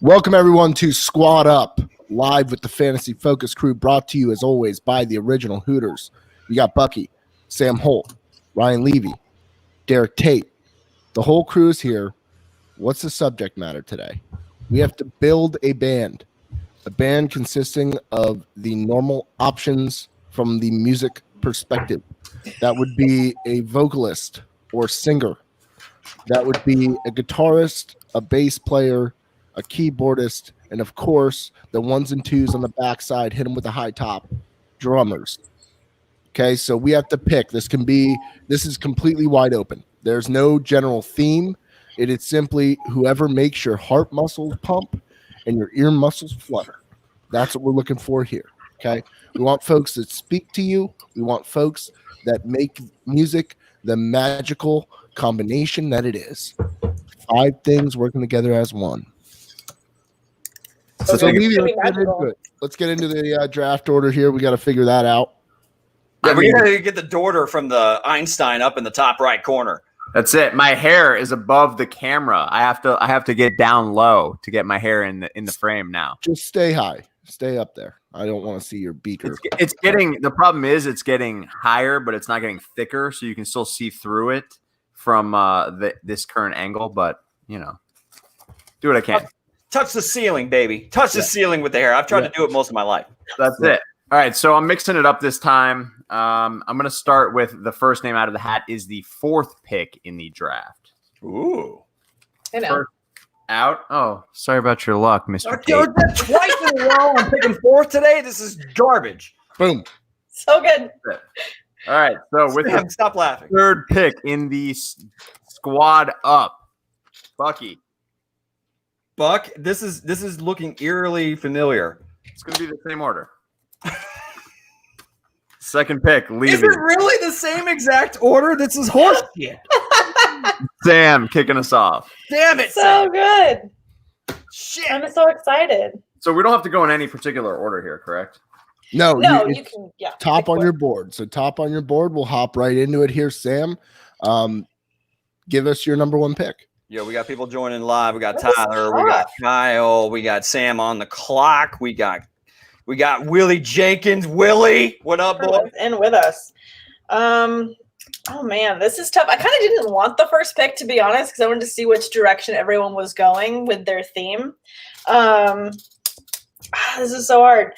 Welcome, everyone, to Squad Up, live with the Fantasy Focus crew, brought to you, as always, by the original Hooters. We got Buckey, Sam Holt, Ryan Levy, Derek Tate. The whole crew is here. What's the subject matter today? We have to build a band consisting of the normal options from the music perspective. That would be a vocalist or singer. That would be a guitarist, a bass player, a keyboardist, and of course, the ones and twos on the backside, hit them with a high top, drummers. Okay, so we have to pick. This is completely wide open. There's no general theme. It is simply whoever makes your heart muscles pump and your ear muscles flutter. That's what we're looking for here. Okay, we want folks that speak to you. We want folks that make music the magical combination that it is. 5 things working together as one. So let's get into the draft order here. We got to figure that out. Yeah, we got to get the daughter from the Einstein up in the top right corner. That's it. My hair is above the camera. I have to get down low to get my hair in the frame now. Just stay high. Stay up there. I don't want to see your beaker. The problem is it's getting higher, but it's not getting thicker, so you can still see through it from this current angle. But do what I can. Touch the ceiling, baby. Touch the ceiling with the hair. I've tried to do it most of my life. That's it. All right, so I'm mixing it up this time. I'm going to start with the first name out of the hat is the 4th pick in the draft. Ooh. I know. First out. Oh, sorry about your luck, Mr. Dude, that's twice in a row I'm picking 4th today. This is garbage. Boom. So good. All right, so with the stop laughing. 3rd pick in the Squad Up, Buckey. Buck, this is looking eerily familiar. It's going to be the same order. 2nd pick, Levy. Is it really the same exact order? This is horse shit. Sam kicking us off. Damn it, So Sam. good. Shit. I'm so excited. So we don't have to go in any particular order here, correct? No, you can. Yeah. Top on your board. So top on your board, we'll hop right into it here, Sam. Give us your number 1 pick. Yeah, we got people joining live. We got This is Tyler. We got Kyle. We got Sam on the clock. We got Willie Jenkins. Willie, what up, boy? And with us. Oh man, this is tough. I kind of didn't want the 1st pick, to be honest, because I wanted to see which direction everyone was going with their theme. This is so hard,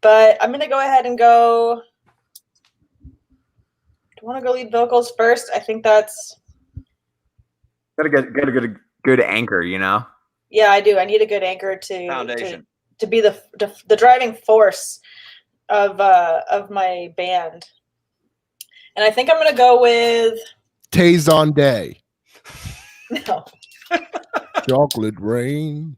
but I'm gonna go ahead and go. Do you want to go lead vocals first? I think that's. Gotta get a good anchor, Yeah, I do. I need a good anchor Foundation. to be the driving force of my band. And I think I'm going to go with Tazon Day. no. Chocolate Rain.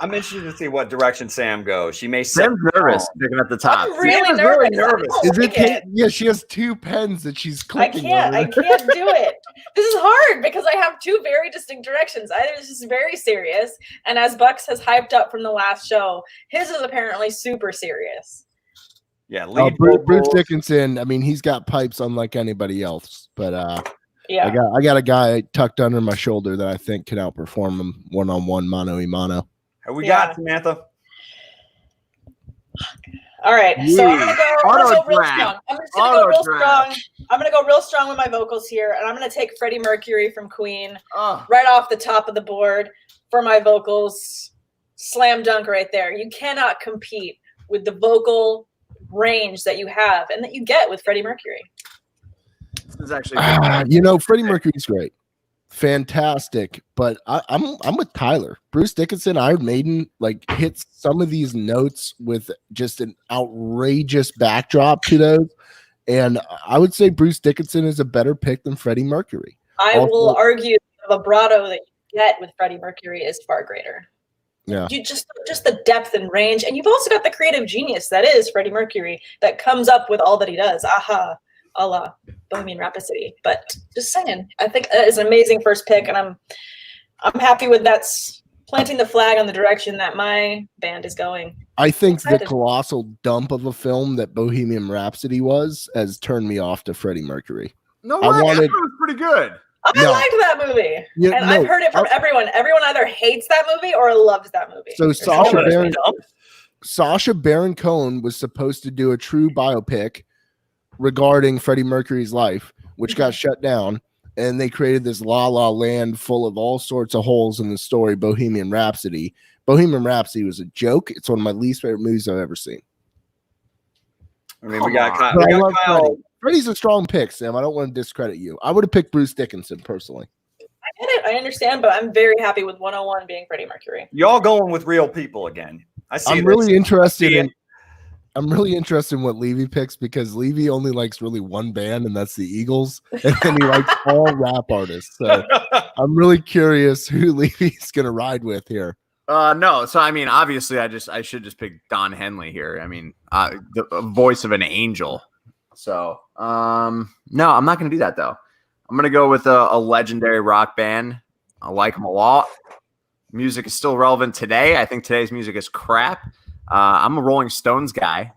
I'm interested to see what direction Sam goes. She may Sam's nervous picking at the top. I'm really Sam is nervous. really nervous. I don't like it. Yeah, she has 2 pens that she's clicking. I can't do it. This is hard because I have 2 very distinct directions. Either this is very serious, and as Bucks has hyped up from the last show, his is apparently super serious. Yeah, Bruce Dickinson. I mean, he's got pipes unlike anybody else. But Yeah, I got a guy tucked under my shoulder that I think can outperform him one-on-one, mano-a-mano. Who we got, Samantha? All right, so I'm gonna go real strong. I'm just gonna go real strong. I'm gonna go real strong with my vocals here, and I'm gonna take Freddie Mercury from Queen right off the top of the board for my vocals. Slam dunk right there. You cannot compete with the vocal range that you have and that you get with Freddie Mercury. This is actually Freddie Mercury's great. Fantastic, but I'm with Tyler. Bruce Dickinson, Iron Maiden, hits some of these notes with just an outrageous backdrop to those, and I would say Bruce Dickinson is a better pick than Freddie Mercury. I will argue the vibrato that you get with Freddie Mercury is far greater. Yeah, You just the depth and range, and you've also got the creative genius that is Freddie Mercury that comes up with all that he does. Aha. A la Bohemian Rhapsody, but just saying, I think that is an amazing 1st pick, and I'm happy with that's planting the flag on the direction that my band is going. I think the colossal dump of a film that Bohemian Rhapsody has turned me off to Freddie Mercury. No way. That was pretty good. I liked that movie. Yeah, and I've heard it from everyone. Everyone either hates that movie or loves that movie. So Sacha Baron Cohen was supposed to do a true biopic regarding Freddie Mercury's life, which got shut down. And they created this La La Land full of all sorts of holes in the story, Bohemian Rhapsody. Bohemian Rhapsody was a joke. It's one of my least favorite movies I've ever seen. I mean, we got Kyle. Freddie's a strong pick, Sam. I don't want to discredit you. I would have picked Bruce Dickinson personally. I get it. I understand, but I'm very happy with 101 being Freddie Mercury. Y'all going with real people again. I'm really interested in what Levy picks because Levy only likes really one band, and that's the Eagles, and then he likes all rap artists. So I'm really curious who Levy's going to ride with here. No, so I mean, obviously, I should just pick Don Henley here. I mean, the voice of an angel. So, no, I'm not going to do that though. I'm going to go with a legendary rock band. I like them a lot. Music is still relevant today. I think today's music is crap. I'm a Rolling Stones guy.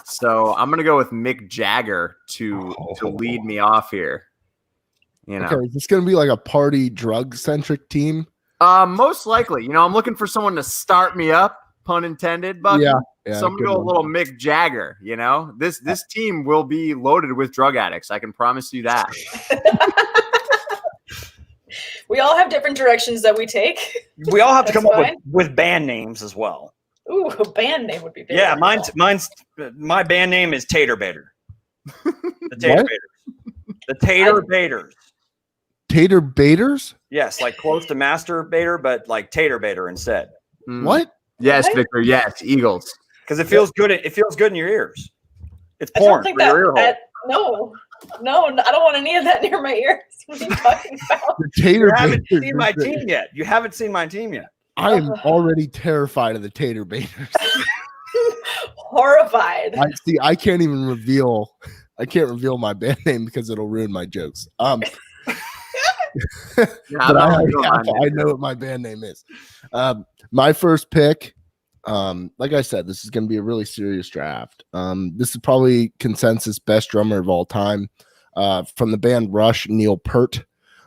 So I'm going to go with Mick Jagger to lead me off here. You know, okay, is this going to be like a party drug centric team? Most likely. You know, I'm looking for someone to start me up, pun intended, Buckey. Yeah, so I'm going to go a little Mick Jagger, you know. This team will be loaded with drug addicts. I can promise you that. We all have different directions that we take. We all have to come up with band names as well. Ooh, a band name would be big. Yeah, my band name is Tater Baiter. The Tater Baiters. The Tater Baiters. Tater Baiters? Yes, like close to masturbator, but like Tater Baiter instead. What? Yes, Victor. Yes, Eagles. Because it feels good. It feels good in your ears. It's porn. No, I don't want any of that near my ears. What are you talking about? The Tater You haven't seen my team yet. You haven't seen my team yet. I am already terrified of the Tater Baiters. Horrified. I can't even reveal. I can't reveal my band name because it'll ruin my jokes. But I know what my band name is. My first pick, like I said, this is going to be a really serious draft. This is probably consensus best drummer of all time. From the band Rush, Neil Peart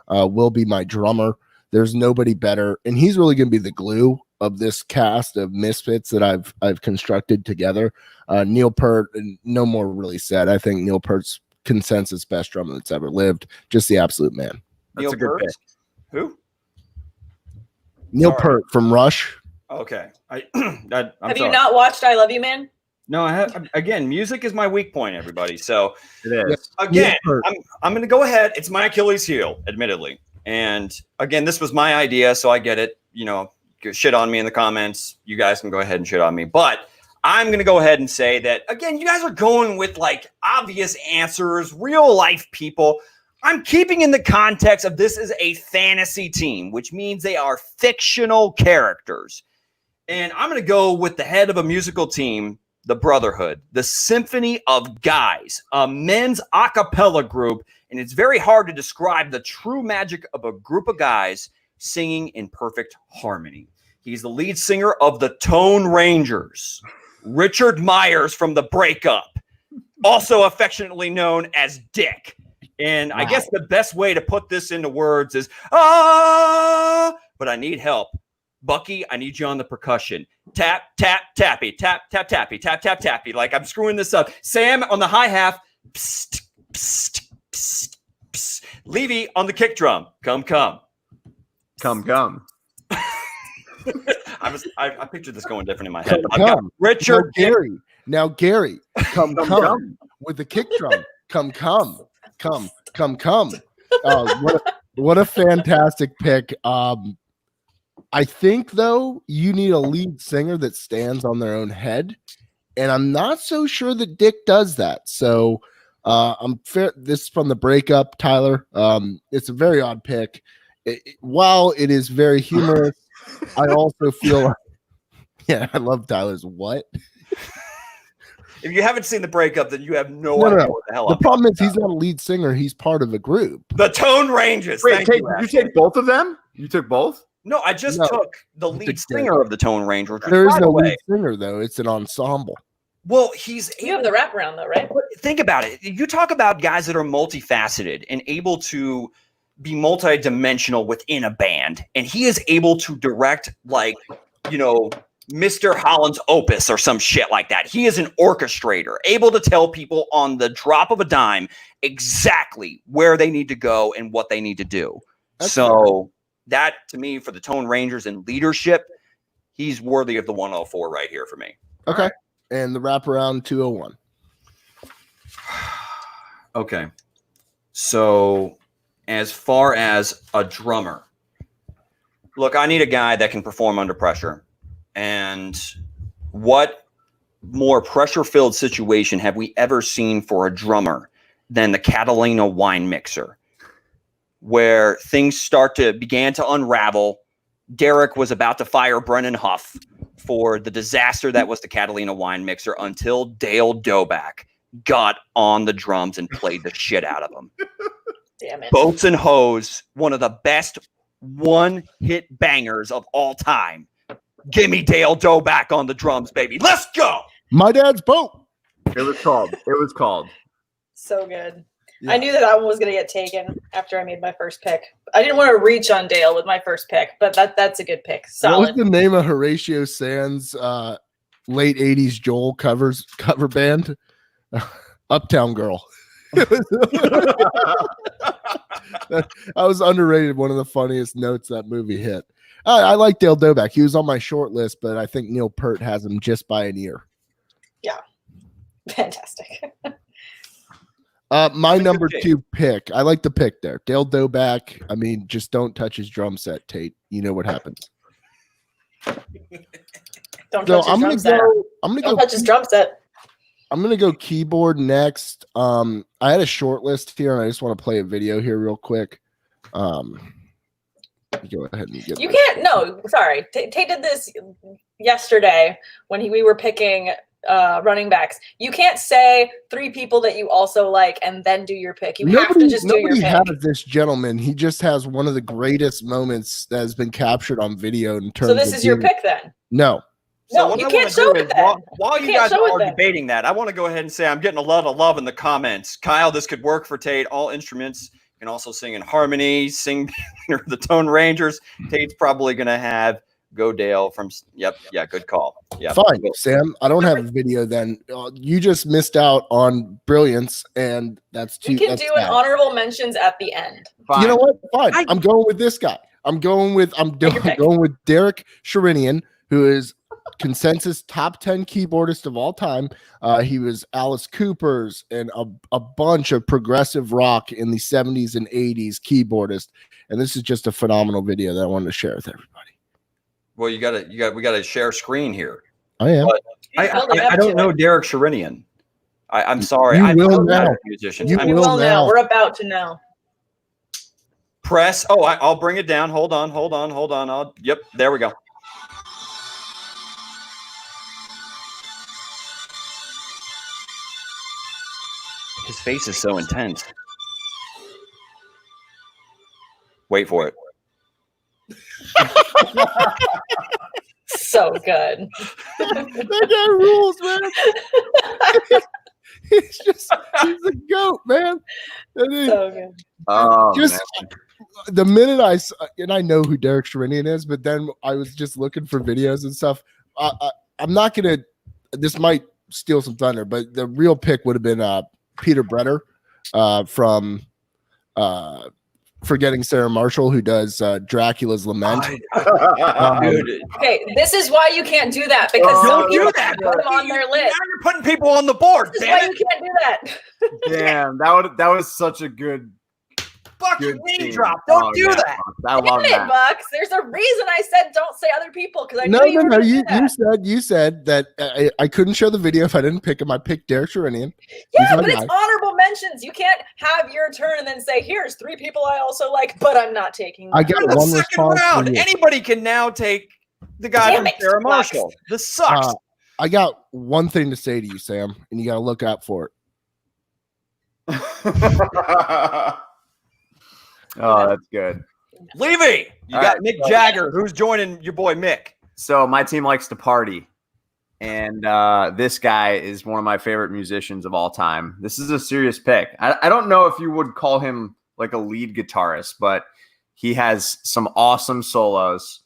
will be my drummer. There's nobody better, and he's really going to be the glue of this cast of misfits that I've constructed together. Neil Peart, no more really said. I think Neil Peart's consensus best drummer that's ever lived. Just the absolute man. That's a good pick. Who? Neil Peart from Rush. Okay. Have you not watched I Love You, Man? No, I have. Again, music is my weak point, everybody. So it is. Again, I'm going to go ahead. It's my Achilles heel, admittedly. And again, this was my idea, so I get it. You know, shit on me in the comments. You guys can go ahead and shit on me. But I'm going to go ahead and say that, again, you guys are going with like obvious answers, real life people. I'm keeping in the context of this is a fantasy team, which means they are fictional characters. And I'm going to go with the head of a musical team, the Brotherhood, the Symphony of Guys, a men's a cappella group. And it's very hard to describe the true magic of a group of guys singing in perfect harmony. He's the lead singer of the Tone Rangers, Richard Myers from The Breakup, also affectionately known as Dick. And I guess the best way to put this into words is, but I need help. Buckey, I need you on the percussion. Tap, tap, tappy, tap, tap, tappy, tap, tap, tappy. Like I'm screwing this up. Sam on the hi-hat. Psst, psst, psst, psst. Levy on the kick drum. Come. I pictured this going different in my head. I've got Richard. Now Gary. Come. With the kick drum. Come. What a fantastic pick. I think though you need a lead singer that stands on their own head, and I'm not so sure that Dick does that. So I'm fair. This is from The Breakup, Tyler. It's a very odd pick. While it is very humorous, I also feel like, yeah, I love Tyler's what. If you haven't seen The Breakup, then you have no idea what the hell. The problem is he's not a lead singer; he's part of a group. The Tone Rangers. Wait, did you take both of them? You took both? No, I just took the lead singer of the Tone Rangers. There is no lead singer though; it's an ensemble. Well, you have the wraparound though, right? Think about it. You talk about guys that are multifaceted and able to be multi-dimensional within a band, and he is able to direct, like, you know, Mr. Holland's Opus or some shit like that. He is an orchestrator, able to tell people on the drop of a dime exactly where they need to go and what they need to do. That's so that, to me, for the Tone Rangers and leadership, he's worthy of the 104 right here for me. Okay. And the wraparound 201. Okay. So as far as a drummer, look, I need a guy that can perform under pressure. And what more pressure-filled situation have we ever seen for a drummer than the Catalina wine mixer, where things began to unravel. Derek was about to fire Brennan Huff for the disaster that was the Catalina wine mixer until Dale Doback got on the drums and played the shit out of them. Damn it. Boats and Hose, one of the best one-hit bangers of all time. Give me Dale Doback on the drums, baby. Let's go. My dad's boat. It was called. So good. Yeah. I knew that one was going to get taken after I made my first pick. I didn't want to reach on Dale with my first pick, but that's a good pick. Solid. What was the name of Horatio Sands' late 80s Joel cover band? Uptown Girl. I was underrated. One of the funniest notes that movie hit. I like Dale Doback. He was on my short list, but I think Neil Peart has him just by an ear. Yeah. Fantastic. My number 2 pick. I like the pick there. Dale Doback. I mean, just don't touch his drum set, Tate. You know what happens. Don't touch his drum set. Don't touch his drum set. I'm gonna go keyboard next. I had a short list here, and I just want to play a video here real quick. Go ahead and get. You can't. No, sorry. Tate did this yesterday when we were picking running backs. You can't say 3 people that you also like and then do your pick. You have to just do your pick. Nobody has this gentleman. He just has one of the greatest moments that has been captured on video in terms. So this is your pick then? No. So no, you can't show it then. While you guys are debating that, I want to go ahead and say I'm getting a lot of love in the comments. Kyle, this could work for Tate. All instruments. You can also sing in harmony, sing the Tone Rangers. Tate's probably going to have Go Dale from. Yep. Yeah. Good call. Yeah. Fine, Sam. I don't have a video then. You just missed out on brilliance, and that's too. You can do an honorable mentions at the end. Fine. You know what? Fine. I'm going with this guy. I'm going with Derek Sherinian, who is consensus top 10 keyboardist of all time. He was Alice Cooper's and a bunch of progressive rock in the 70s and 80s keyboardist. And this is just a phenomenal video that I wanted to share with everybody. Well, we got to share screen here. I am. I don't know Derek Sherinian. I'm sorry. You will now. Musicians. You will now. We're about to know. Press. Oh, I'll bring it down. Hold on. Yep. There we go. His face is so intense. Wait for it. So good. That guy rules, man. he's a goat, man. So good. The minute I know who Derek Sherinian is, but then I was just looking for videos and stuff. I'm not gonna. This might steal some thunder, but the real pick would have been Peter Brenner from Forgetting Sarah Marshall, who does Dracula's Lament. Okay, this is why you can't do that, because some people put them on their list. Now you're putting people on the board. This is why you can't do that. Damn, that was such a good. Buckey name drop. Don't do that. I love that. Bucks. There's a reason I said don't say other people, because I no. You said that I couldn't show the video if I didn't pick him. I picked Derek Sherinian. Yeah, but it's honorable mentions. You can't have your turn and then say, "Here's 3 people I also like, but I'm not taking." I got one response. Anybody can now take the guy from Sarah Marshall. This sucks. I got one thing to say to you, Sam, and you got to look out for it. Oh, that's good. Levy, you got Mick Jagger, who's joining your boy Mick. So my team likes to party, and this guy is one of my favorite musicians of all time. This is a serious pick. I don't know if you would call him like a lead guitarist, but he has some awesome solos,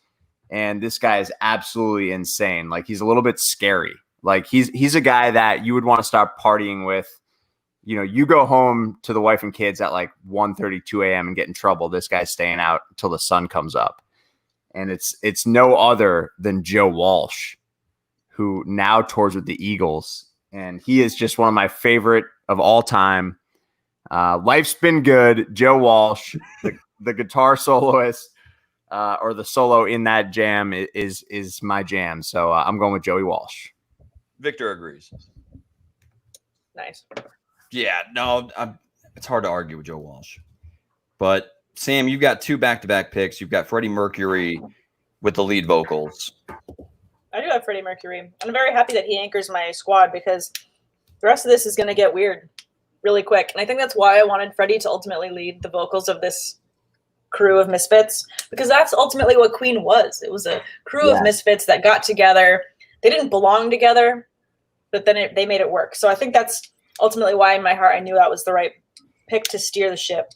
and this guy is absolutely insane. Like, he's a little bit scary. Like, he's a guy that you would want to start partying with. You know, you go home to the wife and kids at like 1:30, 2 a.m. and get in trouble. This guy's staying out until the sun comes up. And it's no other than Joe Walsh, who now tours with the Eagles. And he is just one of my favorite of all time. Life's Been Good, Joe Walsh, the guitar soloist, or the solo in that jam is my jam. So I'm going with Joey Walsh. Victor agrees. Nice. Yeah, no, it's hard to argue with Joe Walsh. But Sam, you've got 2 back-to-back picks. You've got Freddie Mercury with the lead vocals. I do have Freddie Mercury. I'm very happy that he anchors my squad because the rest of this is going to get weird really quick. And I think that's why I wanted Freddie to ultimately lead the vocals of this crew of misfits, because that's ultimately what Queen was. It was a crew of misfits that got together. They didn't belong together, but then they made it work. So I think that's ultimately why in my heart I knew that was the right pick to steer the ship.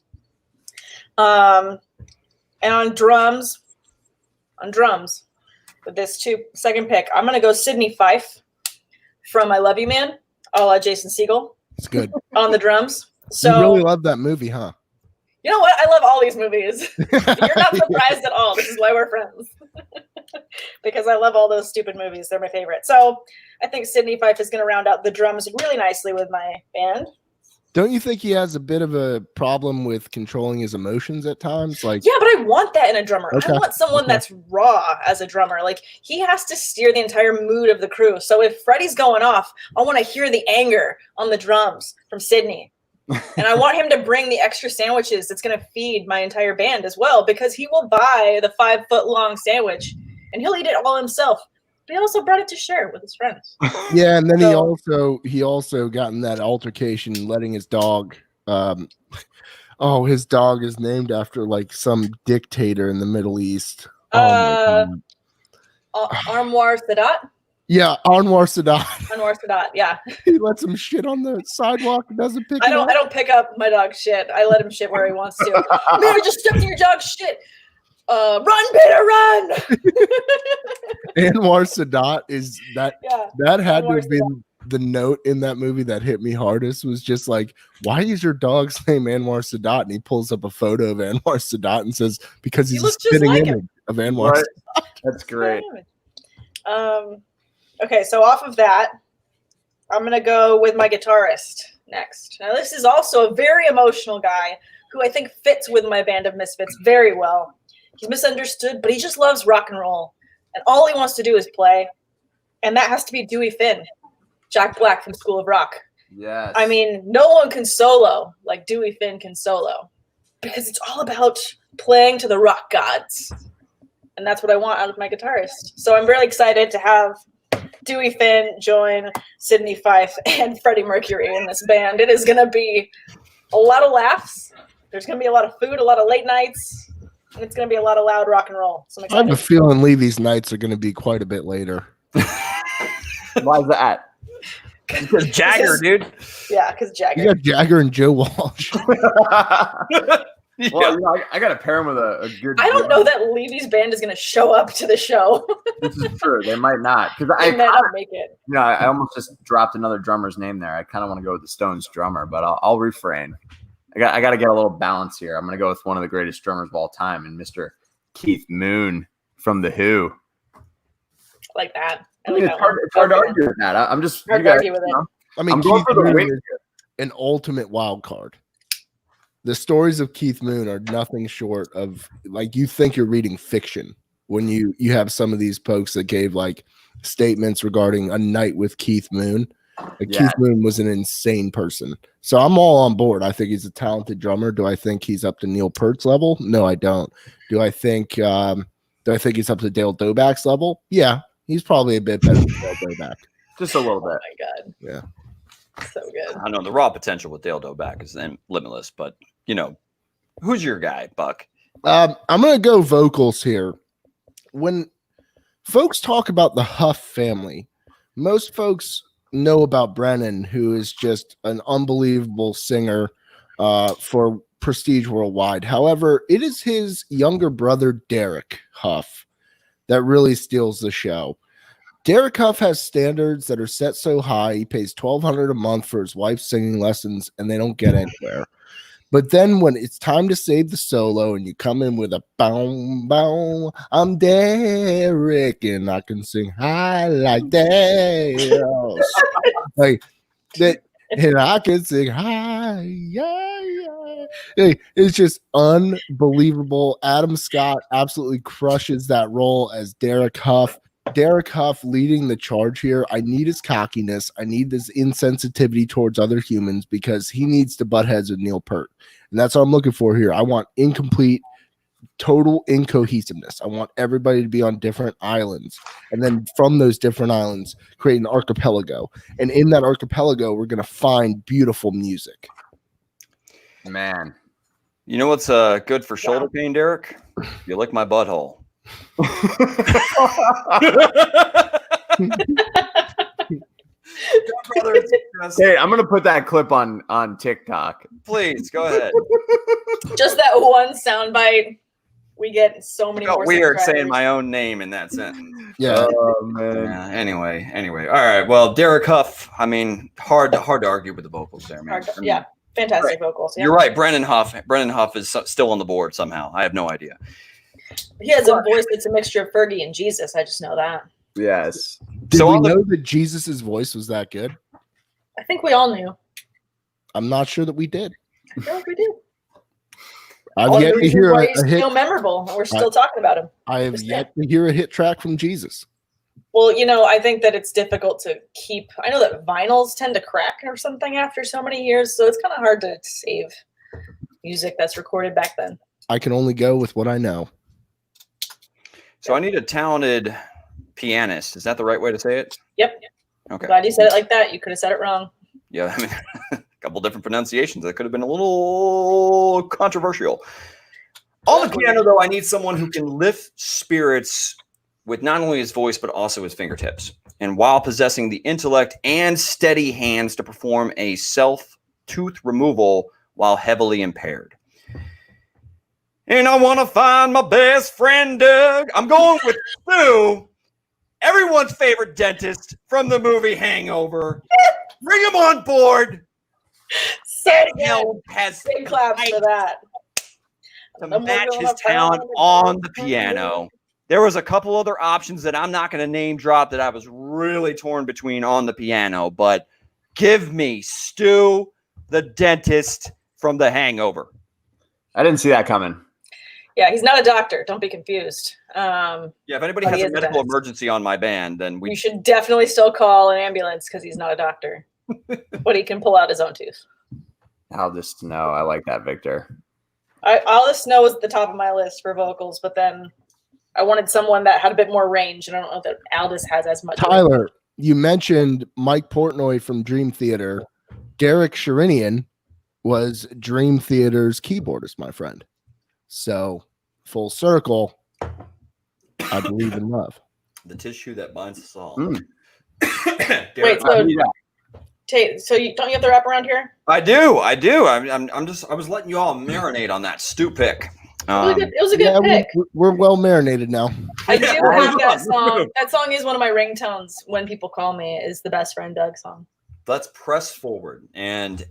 And on drums, with this second pick, I'm going to go Sydney Fife from I Love You Man, a la Jason Segel. It's good. On the drums. So you really love that movie, huh? You know what? I love all these movies. You're not surprised at all. This is why we're friends. Because I love all those stupid movies. They're my favorite. So I think Sydney Fife is going to round out the drums really nicely with my band. Don't you think he has a bit of a problem with controlling his emotions at times? Like, yeah, but I want that in a drummer. Okay. I want someone that's raw as a drummer. Like, he has to steer the entire mood of the crew. So if Freddie's going off, I want to hear the anger on the drums from Sydney. And I want him to bring the extra sandwiches that's going to feed my entire band as well, because he will buy the 5-foot-long sandwich and he'll eat it all himself. But he also brought it to share with his friends. Yeah, and then he also got in that altercation, letting his dog. His dog is named after like some dictator in the Middle East. Anwar Sadat. Yeah, Anwar Sadat. Anwar Sadat. Yeah. He lets him shit on the sidewalk and doesn't pick. I don't pick up my dog's shit. I let him shit where he wants to. Man, I just stepped in your dog's shit. Run, Peter, run! Anwar Sadat is that. Yeah, that had Anwar to have been the note in that movie that hit me hardest. Was just like, why is your dog's name Anwar Sadat? And he pulls up a photo of Anwar Sadat and says, because he's a spitting image of Anwar Sadat. That's great. Okay, so off of that, I'm going to go with my guitarist next. Now, this is also a very emotional guy who I think fits with my band of misfits very well. He's misunderstood, but he just loves rock and roll. And all he wants to do is play. And that has to be Dewey Finn, Jack Black from School of Rock. Yes. I mean, no one can solo like Dewey Finn can solo, because it's all about playing to the rock gods. And that's what I want out of my guitarist. So I'm really excited to have Dewey Finn join Sydney Fife and Freddie Mercury in this band. It is going to be a lot of laughs. There's going to be a lot of food, a lot of late nights. And it's going to be a lot of loud rock and roll. So I have a feeling Levy's nights are going to be quite a bit later. Why is that? Because Jagger, dude. Yeah, because Jagger. You got Jagger and Joe Walsh. Yeah. Well, you know, I got to pair him with a good. I don't know that Levy's band is going to show up to the show. This is true. They might not. They might not make it. You know, I almost just dropped another drummer's name there. I kind of want to go with the Stones drummer, but I'll refrain. I got to get a little balance here. I'm going to go with one of the greatest drummers of all time, and Mr. Keith Moon from The Who. Like that. It's hard to argue with that. I'm just hard to argue with it. I mean, Keith Moon is an ultimate wild card. The stories of Keith Moon are nothing short of, like, you think you're reading fiction when you have some of these folks that gave like statements regarding a night with Keith Moon. Keith Moon was an insane person. So I'm all on board. I think he's a talented drummer. Do I think he's up to Neil Peart's level? No, I don't. Do I think he's up to Dale Doback's level? Yeah, he's probably a bit better than Dale Doback. Just a little bit. Oh my God. Yeah. So good. I know the raw potential with Dale Doback is then limitless, but you know, who's your guy, Buck? I'm gonna go vocals here. When folks talk about the Huff family, most folks know about Brennan, who is just an unbelievable singer, for Prestige Worldwide. However, it is his younger brother, Derek Huff, that really steals the show. Derek Huff has standards that are set so high, he pays $1,200 a month for his wife's singing lessons, and they don't get anywhere. But then when it's time to save the solo and you come in with a bow, bow, I'm Derek and I can sing high like that. Like that, and I can sing high. Yeah, yeah. Hey, it's just unbelievable. Adam Scott absolutely crushes that role as Derek Huff. Derek Huff leading the charge here. I need his cockiness. I need this insensitivity towards other humans because he needs to butt heads with Neil Peart. And that's what I'm looking for here. I want incomplete, total incohesiveness. I want everybody to be on different islands. And then from those different islands, create an archipelago. And in that archipelago, we're going to find beautiful music. Man. You know what's good for shoulder pain, Derek? You lick my butthole. Hey, I'm gonna put that clip on TikTok. Please go ahead. Just that one soundbite. We get so many more. Weird saying my own name in that sentence. Yeah. Oh, man. Yeah. Anyway. All right. Well, Derek Huff. I mean, hard to argue with the vocals there, man. Yeah. Fantastic vocals. Yeah. You're right. Brendan Huff is still on the board somehow. I have no idea. He has a voice that's a mixture of Fergie and Jesus. I just know that. Yes. Did we know that Jesus' voice was that good? I think we all knew. I'm not sure that we did. I feel like we did. I've yet to hear a hit. Still memorable. We're still talking about him. I have yet to hear a hit track from Jesus. Well, I think that it's difficult to keep. I know that vinyls tend to crack or something after so many years, so it's kind of hard to save music that's recorded back then. I can only go with what I know. So I need a talented pianist. Is that the right way to say it? Yep. Okay. Glad you said it like that. You could have said it wrong. Yeah, I mean, a couple different pronunciations. That could have been a little controversial. On the piano, though, I need someone who can lift spirits with not only his voice, but also his fingertips. And while possessing the intellect and steady hands to perform a self-tooth removal while heavily impaired. And I want to find my best friend, Doug. I'm going with Stu, everyone's favorite dentist from the movie Hangover. Bring him on board. So has big claps for that. To match his talent on the piano. There was a couple other options that I'm not going to name drop that I was really torn between on the piano, but give me Stu, the dentist from the Hangover. I didn't see that coming. Yeah, he's not a doctor. Don't be confused. Yeah, if anybody has a medical emergency on my band, then you should definitely still call an ambulance because he's not a doctor. But he can pull out his own tooth. Aldous Snow. I like that, Victor. Aldous Snow was at the top of my list for vocals, but then I wanted someone that had a bit more range, and I don't know that Aldous has as much. Tyler, you mentioned Mike Portnoy from Dream Theater. Derek Sherinian was Dream Theater's keyboardist, my friend. So, full circle, I believe in love. The tissue that binds us all. Wait, so don't you have the wrap around here? I do. I was letting you all marinate on that Stu pick. It was a good pick. We're well marinated now. I do have that song. That song is one of my ringtones when people call me. Is the Best Friend Doug song. Let's press forward. And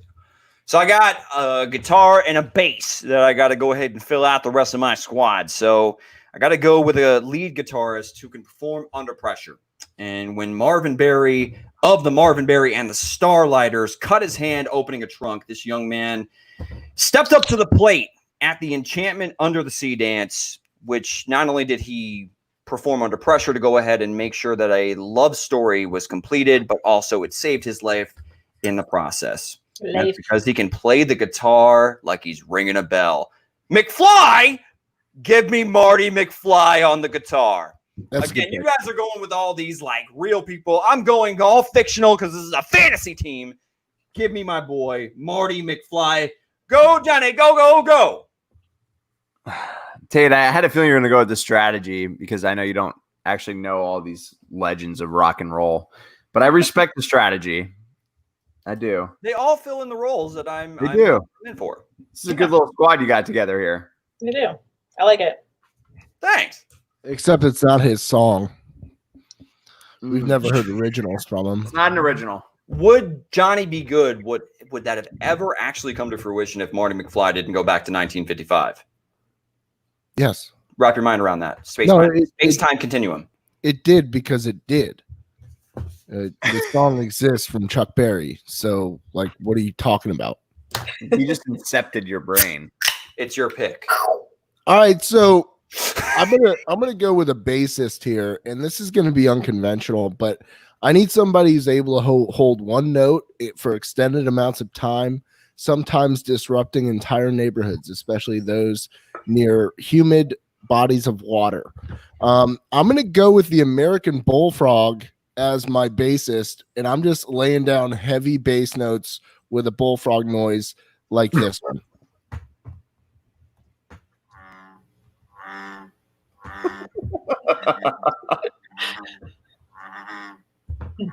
so I got a guitar and a bass that I got to go ahead and fill out the rest of my squad. So I got to go with a lead guitarist who can perform under pressure. And when Marvin Berry of the Marvin Berry and the Starlighters cut his hand opening a trunk, this young man stepped up to the plate at the Enchantment Under the Sea dance, which not only did he perform under pressure to go ahead and make sure that a love story was completed, but also it saved his life in the process. That's because he can play the guitar like he's ringing a bell. McFly, give me Marty McFly on the guitar. Again, you guys are going with all these like real people. I'm going all fictional because this is a fantasy team. Give me my boy, Marty McFly. Go, Johnny. Go, go, go. Tate, I had a feeling you were going to go with the strategy because I know you don't actually know all these legends of rock and roll, but I respect the strategy. I do. They all fill in the roles that I'm in for. This is a good little squad you got together here. You do. I like it. Thanks. Except it's not his song. We've never heard originals from him. It's not an original. Would Johnny Be Good? Would that have ever actually come to fruition if Marty McFly didn't go back to 1955? Yes. Wrap your mind around that. Space time continuum. It did because it did. The song exists from Chuck Berry. So, like, what are you talking about? You just incepted your brain. It's your pick. All right, so I'm gonna go with a bassist here, and this is gonna be unconventional, but I need somebody who's able to hold one note for extended amounts of time, sometimes disrupting entire neighborhoods, especially those near humid bodies of water. I'm going to go with the American Bullfrog as my bassist, and I'm just laying down heavy bass notes with a bullfrog noise like this one.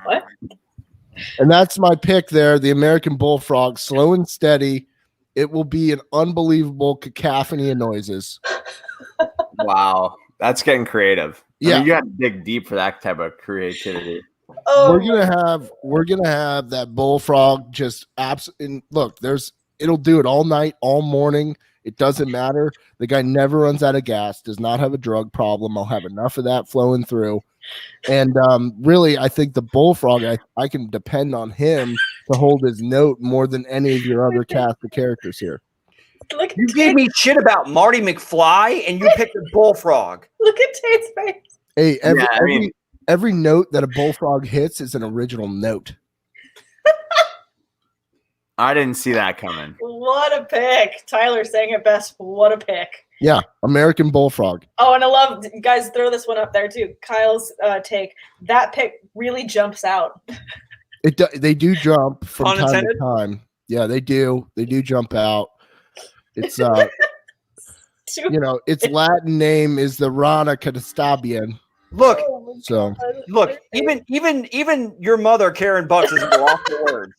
What? And that's my pick there, the American Bullfrog, slow and steady. It will be an unbelievable cacophony of noises. Wow, that's getting creative. Yeah, I mean, you got to dig deep for that type of creativity. Oh, we're gonna have that bullfrog just absolutely. Look, it'll do it all night, all morning. It doesn't matter. The guy never runs out of gas. Does not have a drug problem. I'll have enough of that flowing through. And really, I think the bullfrog, I can depend on him to hold his note more than any of your other cast of characters here. Look, you gave me shit about Marty McFly, and you picked a bullfrog. Look at Tate's face. Hey, every note that a bullfrog hits is an original note. I didn't see that coming. What a pick. Tyler saying it best. What a pick. Yeah, American Bullfrog. Oh, and I love, guys, throw this one up there too. Kyle's take. That pick really jumps out. They do jump from Unintended? time to time. Yeah, they do. They do jump out. It's its Latin name is the Rana Catastabian. Look, so look, even your mother, Karen Bucks, is lost for words.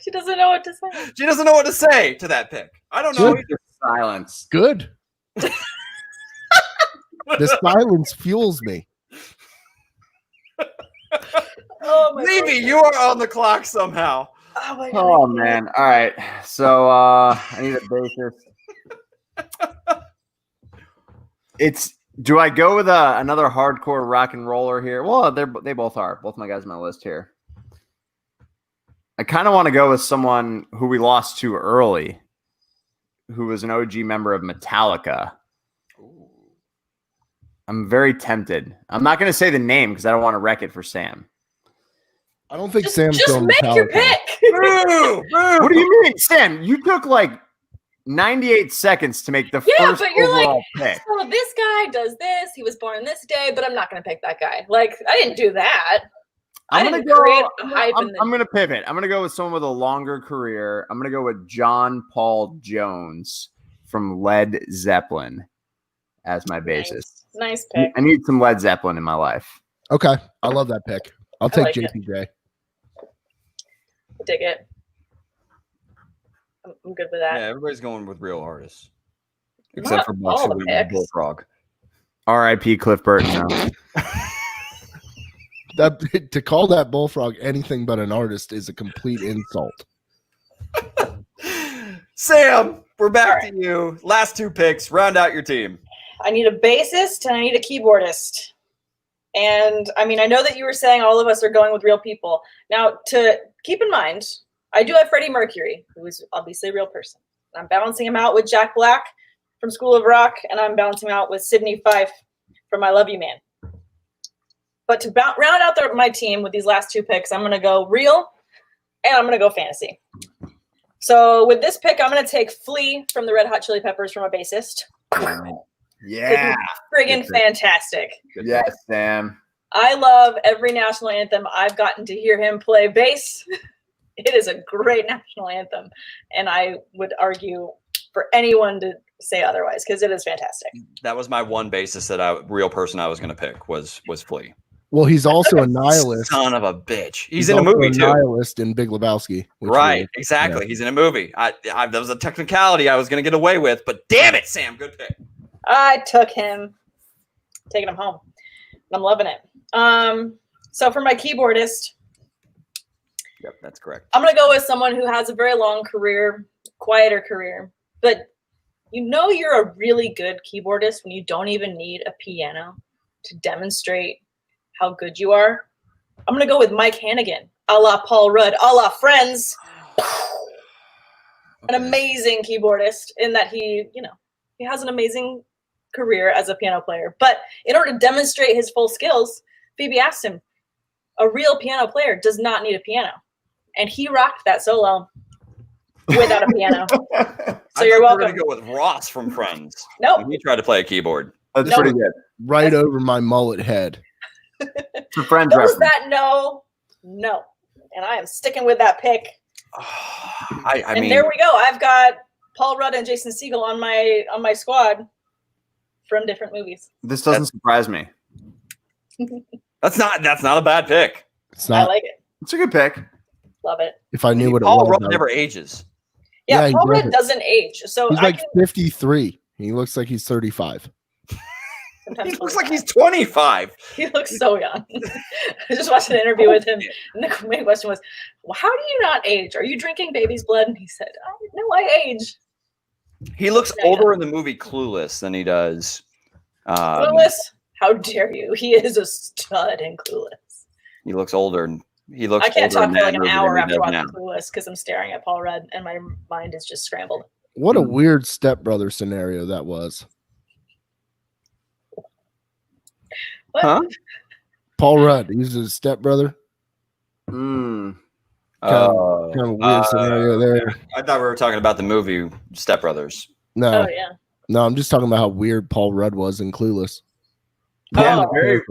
She doesn't know what to say. She doesn't know what to say to that pick. I don't know. Silence. Good. The silence fuels me. Oh my Levy, you are on the clock somehow. Oh my Oh God. man. All right. So I need a bassist. Do I go with another hardcore rock and roller here? Well, they both are. Both my guys on my list here. I kind of want to go with someone who we lost to early, who was an OG member of Metallica. I'm very tempted. I'm not going to say the name because I don't want to wreck it for Sam. I don't think Sam's just going make Metallica. your pick. What do you mean, Sam? You took like 98 seconds to make the first but you're overall like, pick. so this guy does this. He was born this day, but I'm not going to pick that guy. Like, I didn't do that. I'm going to pivot. I'm going to go with someone with a longer career. I'm going to go with John Paul Jones from Led Zeppelin as my bassist. Nice pick. I need some Led Zeppelin in my life. Okay. I love that pick. I'll take like JPJ. Dig it. I'm good with that. Yeah, everybody's going with real artists. Not Except for Bucks, all who the went with picks. Bullfrog. R.I.P. Cliff Burton. That to call that bullfrog anything but an artist is a complete insult. Sam, we're back to you. Last two picks. Round out your team. I need a bassist and I need a keyboardist. And I mean, I know that you were saying all of us are going with real people. Now, to keep in mind, I do have Freddie Mercury, who is obviously a real person. I'm balancing him out with Jack Black from School of Rock, and I'm balancing him out with Sidney Fife from I Love You Man. But to round out my team with these last two picks, I'm going to go real and I'm going to go fantasy. So with this pick, I'm going to take Flea from the Red Hot Chili Peppers from a bassist. Yeah. Friggin' fantastic. Yes, Sam. I love every national anthem. I've gotten to hear him play bass. It is a great national anthem. And I would argue for anyone to say otherwise because it is fantastic. That was my one bassist real person I was going to pick was Flea. Well, he's also a nihilist. Son of a bitch. He's in a movie a too. Nihilist in Big Lebowski. Right, exactly. Yeah. He's in a movie. That was a technicality I was going to get away with, but damn it, Sam, good pick. I took him, taking him home. I'm loving it. So for my keyboardist, yep, that's correct. I'm going to go with someone who has a very long career, quieter career, but you know you're a really good keyboardist when you don't even need a piano to demonstrate how good you are. I'm going to go with Mike Hannigan, a la Paul Rudd, a la Friends. An amazing keyboardist in that he has an amazing career as a piano player. But in order to demonstrate his full skills, Phoebe asked him, a real piano player does not need a piano. And he rocked that solo without a piano. So you're welcome. We're going to go with Ross from Friends. Nope. He tried to play a keyboard. That's pretty good. Right over my mullet head. For Friends. Was that no? And I am sticking with that pick. I mean, there we go. I've got Paul Rudd and Jason Segel on my squad from different movies. This doesn't surprise me. That's not a bad pick. It's not. I like it. It's a good pick. Love it. If I knew what Paul it was. Rudd never ages. Yeah, Paul Rudd doesn't age. So he's like 53. He looks like he's 35. He looks like he's 25. He looks so young. I just watched an interview with him, and the main question was, well, how do you not age? Are you drinking baby's blood? And he said, no, I age. He looks older in the movie Clueless than he does. Clueless? How dare you? He is a stud in Clueless. He looks older. I can't talk for like an hour after watching Clueless because I'm staring at Paul Rudd and my mind is just scrambled. What a weird stepbrother scenario that was. What? Huh? Paul Rudd, he's a stepbrother. Mm. Kind of a weird scenario there. I thought we were talking about the movie Step Brothers. No. Oh, yeah. No, I'm just talking about how weird Paul Rudd was in Clueless. Yeah, very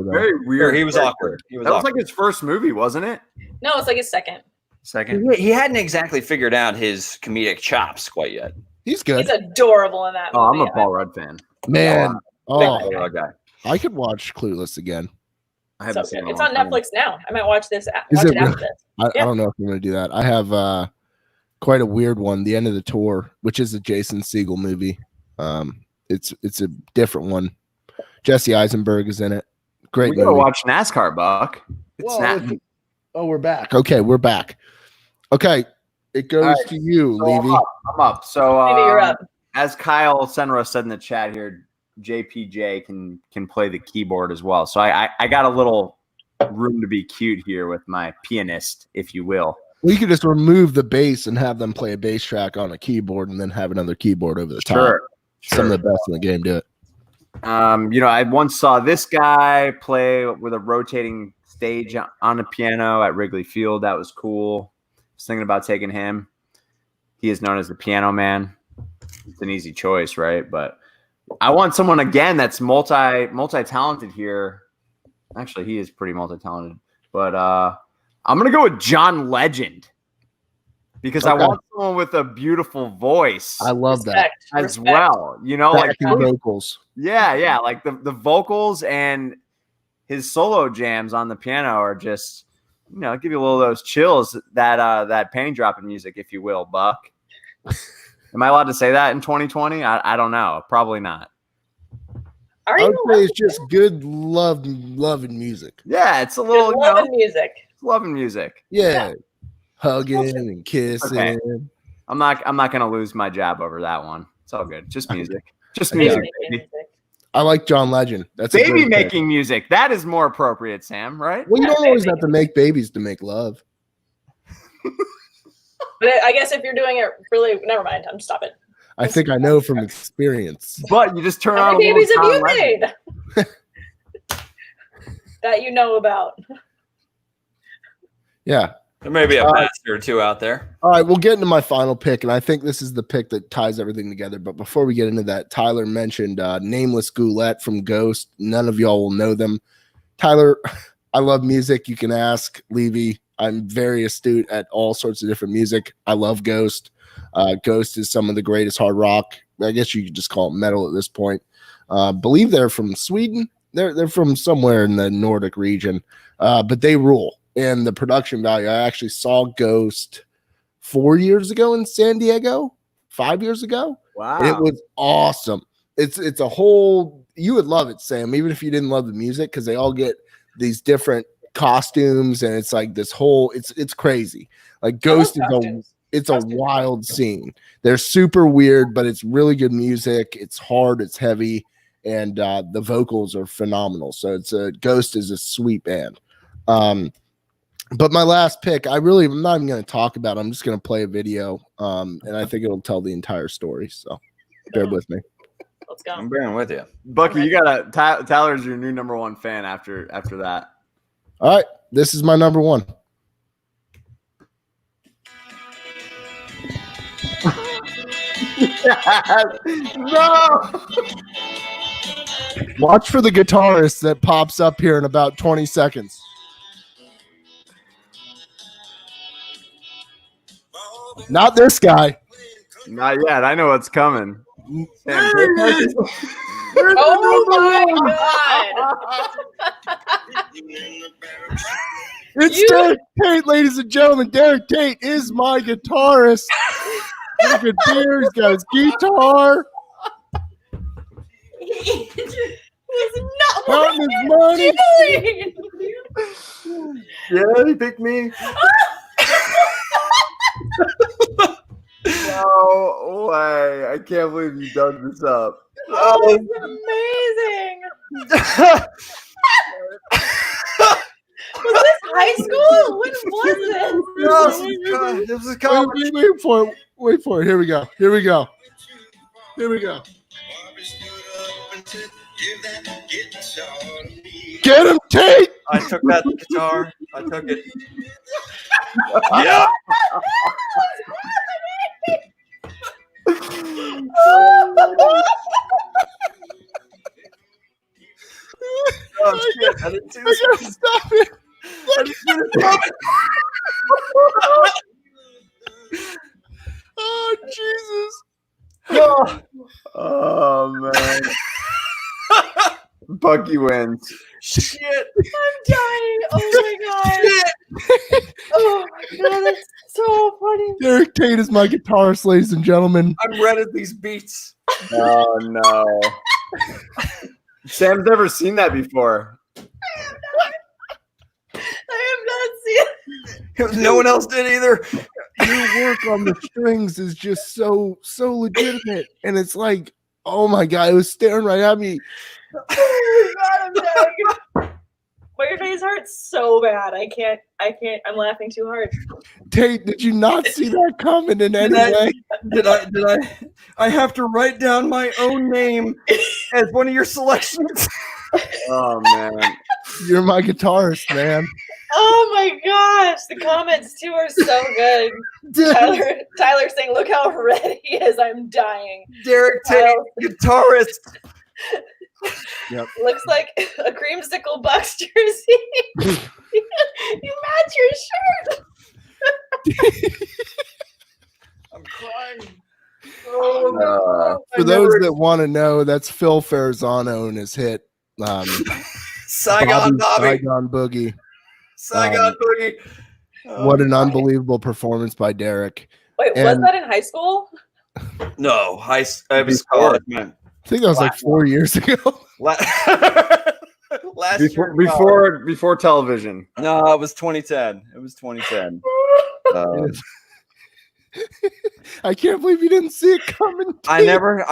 weird. He was awkward. That was like his first movie, wasn't it? No, it's like his second. He hadn't exactly figured out his comedic chops quite yet. He's good. He's adorable in that movie. Oh, I'm a Paul Rudd fan. Man. Paul Rudd guy. I could watch Clueless again. I haven't seen it. It's on Netflix now. I might watch this. Is it after this. I don't know if I'm going to do that. I have quite a weird one, The End of the Tour, which is a Jason Segel movie. It's a different one. Jesse Eisenberg is in it. Great movie. We gotta watch NASCAR, Buck. We're back. Okay, we're back. Okay, it goes to you, Levy. I'm up. So Maybe you're up. As Kyle Senra said in the chat here, JPJ can play the keyboard as well. So I got a little room to be cute here with my pianist, if you will. We could just remove the bass and have them play a bass track on a keyboard and then have another keyboard over the top. Sure. Some of the best in the game do it. I once saw this guy play with a rotating stage on a piano at Wrigley Field. That was cool. I was thinking about taking him. He is known as the Piano Man. It's an easy choice, right? But I want someone again that's multi-talented here. Actually, he is pretty multi-talented. But I'm gonna go with John Legend because I want someone with a beautiful voice. I love that as well. Like vocals. Yeah, like the vocals and his solo jams on the piano are just, give you a little of those chills, that panty dropping music, if you will, Buck. Am I allowed to say that in 2020? I don't know. Probably not. I would say it's just good loving music. Yeah, it's a little loving music. Loving music. Yeah. Hugging and kissing. Okay. I'm not gonna lose my job over that one. It's all good. Just music. Just music. I like John Legend. That's baby making music. That is more appropriate, Sam, right? Well, you don't always have to make babies to make love. But I guess if you're doing it really, never mind. I'm stopping. I think I know from experience. But you just turn How on. many babies have you made that you know about? Yeah. There may be a bastard or two out there. All right, we'll get into my final pick, and I think this is the pick that ties everything together. But before we get into that, Tyler mentioned Nameless Goulette from Ghost. None of y'all will know them. Tyler, I love music. You can ask Levy. I'm very astute at all sorts of different music. I love Ghost. Ghost is some of the greatest hard rock. I guess you could just call it metal at this point. Believe they're from Sweden. they're from somewhere in the Nordic region, but they rule. And the production value, I actually saw Ghost 4 years ago in San Diego, 5 years ago. Wow. And it was awesome. It's a whole, you would love it, Sam, even if you didn't love the music, because they all get these different costumes, and it's like this whole, it's crazy. Like Ghost is a wild scene. They're super weird, but it's really good music. It's hard, it's heavy, and the vocals are phenomenal. So Ghost is a sweet band. But my last pick, I'm not even going to talk about it. I'm just going to play a video, and I think it'll tell the entire story. So bear with me. Let's go. I'm bearing with you. Bucky, you got Tyler's your new number one fan after that. All right, this is my number one. No. Watch for the guitarist that pops up here in about 20 seconds. Not this guy. Not yet. I know what's coming. Oh my God. It's Derek Tate, ladies and gentlemen. Derek Tate is my guitarist. Look at here. He's got his guitar. He's not Counting his money. doing. Yeah, he picked me. No way. I can't believe you dug this up. Oh, it's amazing. Was this high school? When was this? This is college. Wait for it. Here we go. Get him, Tate! I took that guitar. I took it. Yeah. Oh shit! I didn't see this. Stop it! I didn't see this coming. Oh, Jesus. Oh man. Bucky wins. Shit! I'm dying. Oh my God. Oh my God, that's so funny. Derek Tate is my guitarist, ladies and gentlemen. I'm red at these beats. Oh no. Sam's never seen that before. I have not seen. No one else did either. Your work on the strings is just so legitimate, and it's like, oh my God, it was staring right at me. Oh my God, I'm dying. My face hurts so bad. I can't. I'm laughing too hard. Tate, did you not see that coming in any way? Did I? I have to write down my own name as one of your selections. Oh man. You're my guitarist, man. Oh my gosh, the comments too are so good. Tyler saying, "Look how red he is. I'm dying." Derek Tate, guitarist. Yep. Looks like a creamsicle Bucks jersey. You match your shirt. I'm crying. Oh no. For those that want to know, that's Phil Farzano and his hit Saigon Bobby. Saigon Boogie. Saigon Boogie. What an unbelievable performance by Derek. Wait, was that in high school? No, it was college, man. I think that was like 4 years ago. Last year, before television. No, it was 2010. It was 2010. I can't believe you didn't see it coming. I never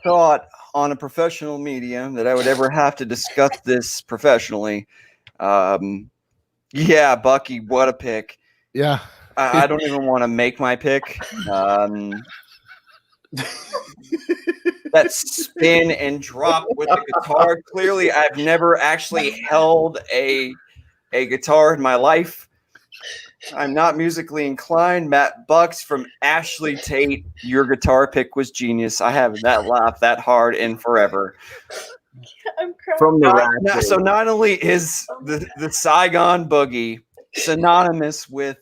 thought on a professional medium that I would ever have to discuss this professionally. Yeah, Bucky, what a pick. Yeah. I don't even want to make my pick. That spin and drop with the guitar. Clearly, I've never actually held a guitar in my life. I'm not musically inclined. Matt Bucks from Ashley Tate. Your guitar pick was genius. I haven't laughed that hard in forever. I'm crying. From the So not only is the Saigon Boogie synonymous with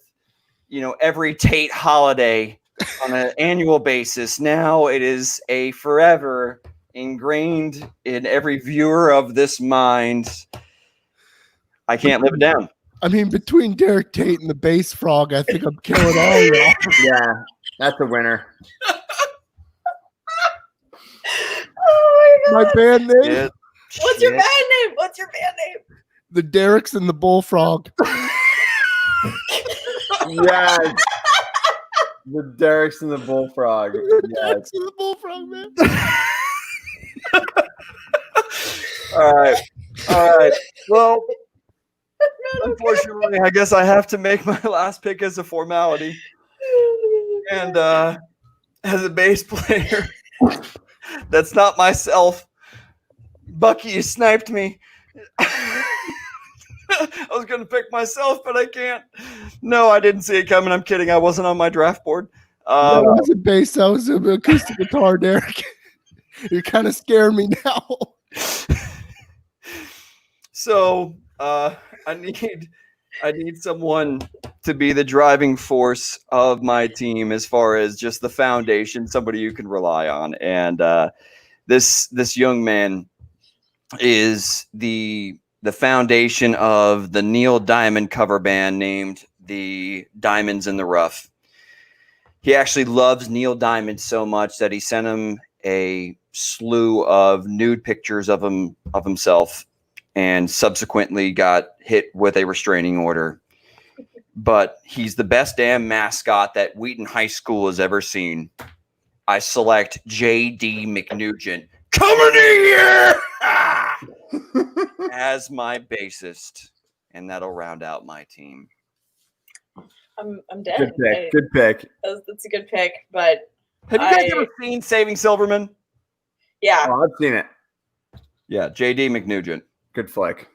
every Tate holiday on an annual basis, now it is a forever ingrained in every viewer of this mind. I can't live it down. I mean, between Derek Tate and the bass frog, I think I'm killing all y'all. Yeah, that's a winner. Oh my My god! band name? Yeah. What's your band name? What's your band name? The Derek's and the Bullfrog. Yes. The Derek's and the Bullfrog. Derek's and the Bullfrog, man. All right. Well, unfortunately, I guess I have to make my last pick as a formality. And as a bass player, that's not myself. Bucky, you sniped me. I was going to pick myself, but I can't. No, I didn't see it coming. I'm kidding. I wasn't on my draft board. That wasn't bass. That was an acoustic guitar, Derek. You're kind of scaring me now. So I need someone to be the driving force of my team as far as just the foundation, somebody you can rely on. And this young man is the foundation of the Neil Diamond cover band named the Diamonds in the Rough. He actually loves Neil Diamond so much that he sent him a slew of nude pictures of himself, and subsequently got hit with a restraining order. But he's the best damn mascot that Wheaton High School has ever seen. I select J.D. McNugent coming in here as my bassist, and that'll round out my team. I'm dead. Good pick. That's a good pick, but Have you guys ever seen Saving Silverman? Yeah. Oh, I've seen it. Yeah, J.D. McNugent. Good flick.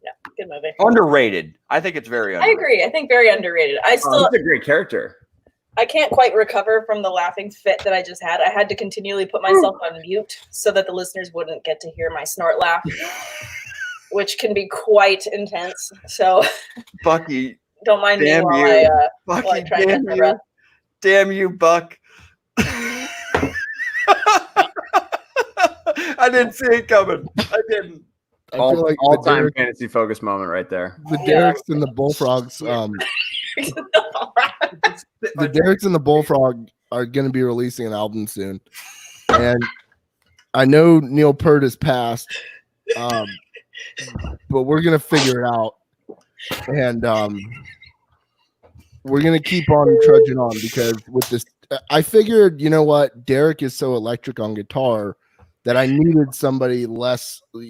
Yeah, good movie. Underrated. I think it's very underrated. I agree. I think very underrated. He's a great character. I can't quite recover from the laughing fit that I just had. I had to continually put myself on mute so that the listeners wouldn't get to hear my snort laugh, which can be quite intense. So, Bucky, don't mind me while I try and catch my breath. Damn you, Buck. I didn't see it coming. I didn't. I feel like all-time fantasy focus moment right there. The Derek's and the Bullfrogs. The Derek's and the Bullfrog are going to be releasing an album soon, and I know Neil Peart has passed, but we're going to figure it out, and we're going to keep on trudging on, because with this, I figured, you know what, Derek is so electric on guitar that I needed somebody less of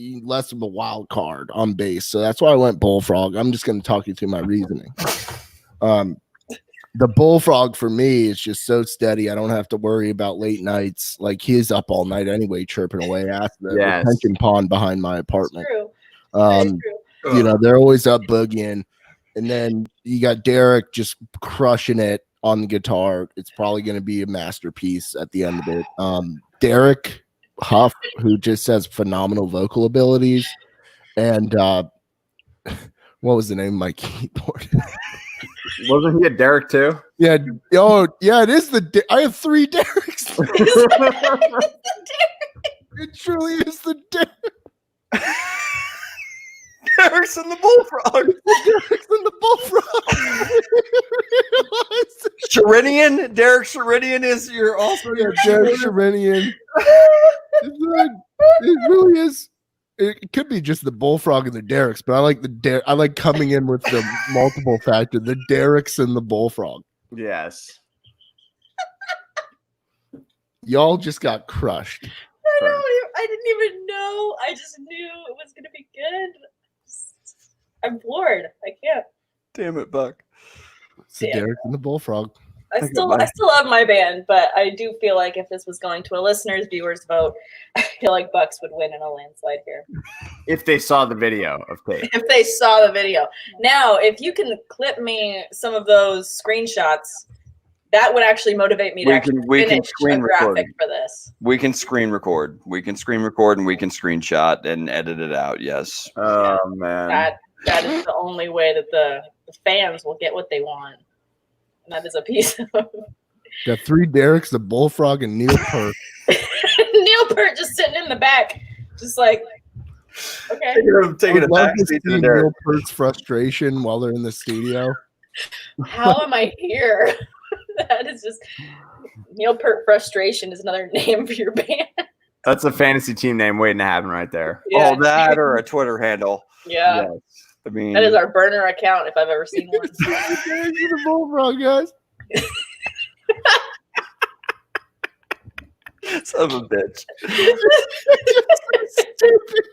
a wild card on bass. So that's why I went Bullfrog. I'm just going to talk you through my reasoning. The Bullfrog for me is just so steady. I don't have to worry about late nights. Like, he's up all night anyway, chirping away at the retention pond behind my apartment. True. You know, they're always up boogieing. And then you got Derek just crushing it on the guitar. It's probably going to be a masterpiece at the end of it. Derek Huff, who just has phenomenal vocal abilities, and what was the name of my keyboard? Wasn't he a Derek too? Yeah. Oh, yeah. It is I have 3 Dereks. It truly is the Derek. Derek's and the Bullfrog. Derek's and the Bullfrog. Sherinian? Derek Sherinian is your also your Derek Sherinian. It really is. It could be just the Bullfrog and the Derek's, but I like I like coming in with the multiple factor, the Derek's and the Bullfrog. Yes. Y'all just got crushed. I didn't even know. I just knew it was going to be good. I'm bored. I can't. Damn it, Buck. It's the Derek and the Bullfrog. I still love my band, but I do feel like if this was going to a listener's viewers vote, I feel like Bucks would win in a landslide here. If they saw the video of Tate. If they saw the video. Now, if you can clip me some of those screenshots, that would actually motivate me to finish a graphic for this. We can screen record. We can screen record and we can screenshot and edit it out. Yes. Oh, man. That is the only way that the fans will get what they want. And that is a piece of... Got 3 Dereks, the Bullfrog, and Neil Peart. Neil Peart just sitting in the back, just like, okay. Taking a back seat to the Derek. Neil Peart's frustration while they're in the studio. How am I here? That is just Neil Peart Frustration is another name for your band. That's a fantasy team name waiting to happen right there. Yeah. Oh, that or a Twitter handle. Yeah. Yes. I mean, that is our burner account if I've ever seen one. The Bullfrog, guys. Son of a bitch. Stupid.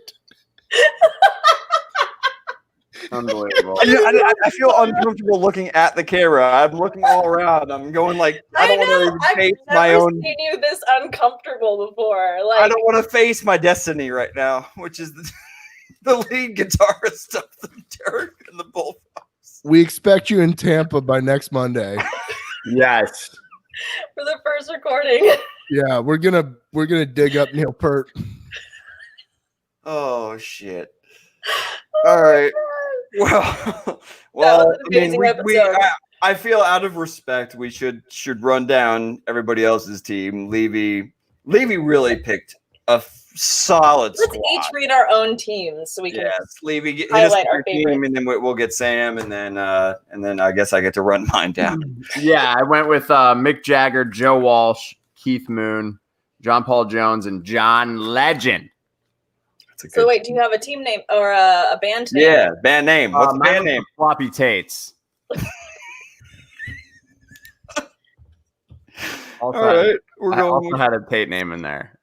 Unbelievable. I feel uncomfortable looking at the camera. I'm looking all around. I'm going like I don't want to even face my own. I've never seen you this uncomfortable before. Like I don't want to face my destiny right now, which is the lead guitarist of the Derek and the Bullfrogs. We expect you in Tampa by next Monday. Yes. For the first recording. Yeah, we're gonna dig up Neil Peart. Oh shit! All right. Well. I mean, I feel out of respect, we should run down everybody else's team. Levy really picked a solid squad. Let's each read our own teams so we can Levy highlight our favorite team, and then we'll get Sam, and then I guess I get to run mine down. Yeah, I went with Mick Jagger, Joe Walsh, Keith Moon, John Paul Jones, and John Legend. So wait, do you have a team name or a band name? Yeah, band name. What's the band name? Floppy Tates. All right, I also had a Tate name in there.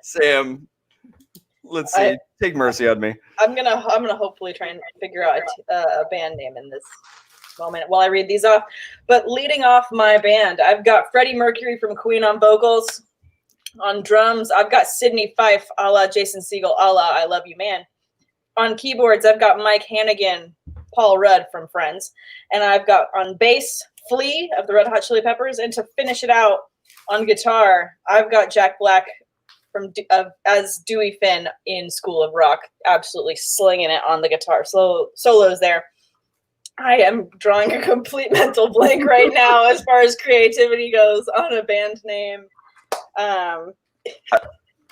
Sam, let's see. Take mercy on me. I'm gonna hopefully try and figure out a band name in this moment while I read these off. But leading off my band, I've got Freddie Mercury from Queen on vocals. On drums, I've got Sidney Fife, a la Jason Segel, a la I Love You Man. On keyboards, I've got Mike Hannigan, Paul Rudd from Friends. And I've got on bass, Flea of the Red Hot Chili Peppers. And to finish it out, on guitar, I've got Jack Black from as Dewey Finn in School of Rock, absolutely slinging it on the guitar. Solos there. I am drawing a complete mental blank right now as far as creativity goes on a band name. I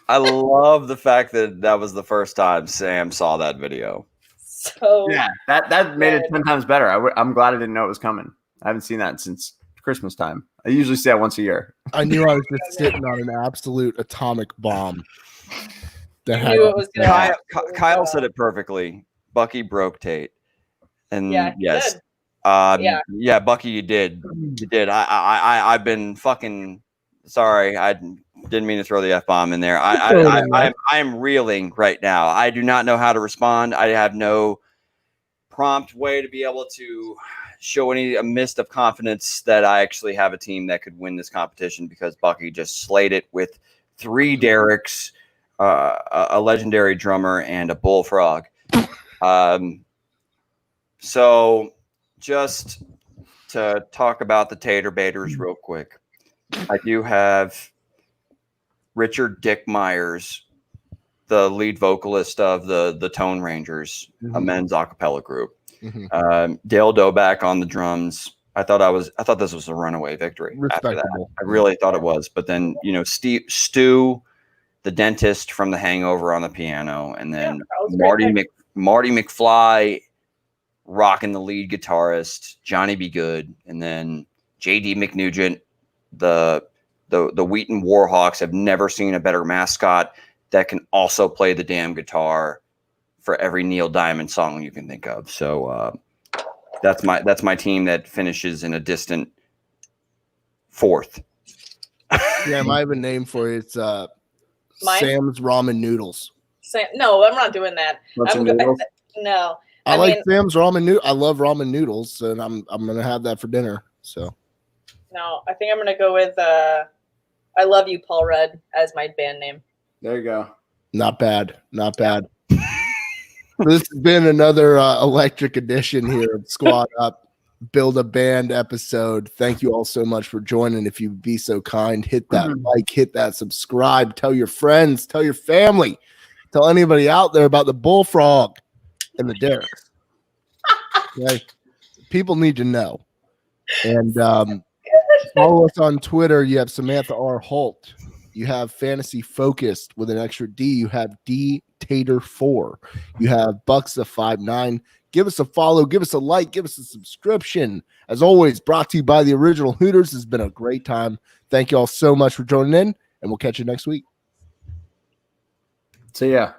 love the fact that was the first time Sam saw that video. So yeah, that made it 10 times better. I'm glad I didn't know it was coming. I haven't seen that since Christmas time. I usually see that once a year. I knew I was just sitting on an absolute atomic bomb. Kyle said it perfectly. Buckey broke Tate, and yes, yeah, Buckey, you did. I've been fucking. Sorry, I didn't mean to throw the F-bomb in there. I am reeling right now. I do not know how to respond. I have no prompt way to be able to show a mist of confidence that I actually have a team that could win this competition because Buckey just slayed it with 3 Derricks, a legendary drummer, and a bullfrog. So just to talk about the Tater Baiters real quick. I do have Richard Dick Myers, the lead vocalist of the Tone Rangers, a men's a cappella group. Dale Doback on the drums. I thought this was a runaway victory. After that, I really thought it was. But then Stu, the dentist from The Hangover, on the piano, and then Marty McFly rocking the lead guitarist, Johnny B. Good, and then J.D. McNugent. The Wheaton Warhawks have never seen a better mascot that can also play the damn guitar for every Neil Diamond song you can think of. So that's my team that finishes in a distant 4th. Yeah, I have a name for you. It's Sam's Ramen Noodles. No, I'm not doing that. No. I like Sam's Ramen Noodles. I love ramen noodles, and I'm gonna have that for dinner. So. No, I think I'm gonna go with I Love You, Paul Rudd, as my band name. There you go. Not bad. This has been another electric edition here of Squad Up, Build a Band episode. Thank you all so much for joining. If you'd be so kind, hit that like, hit that subscribe, tell your friends, tell your family, tell anybody out there about the Bullfrog and the Derricks. Okay? People need to know. And follow us on Twitter. You have Samantha R. Holt. You have Fantasy Focused with an extra D. You have D Tater 4. You have Bucks of 5'9". Give us a follow, give us a like, give us a subscription. As always, brought to you by the original Hooters. It's been a great time. Thank you all so much for joining in, and we'll catch you next week. See ya.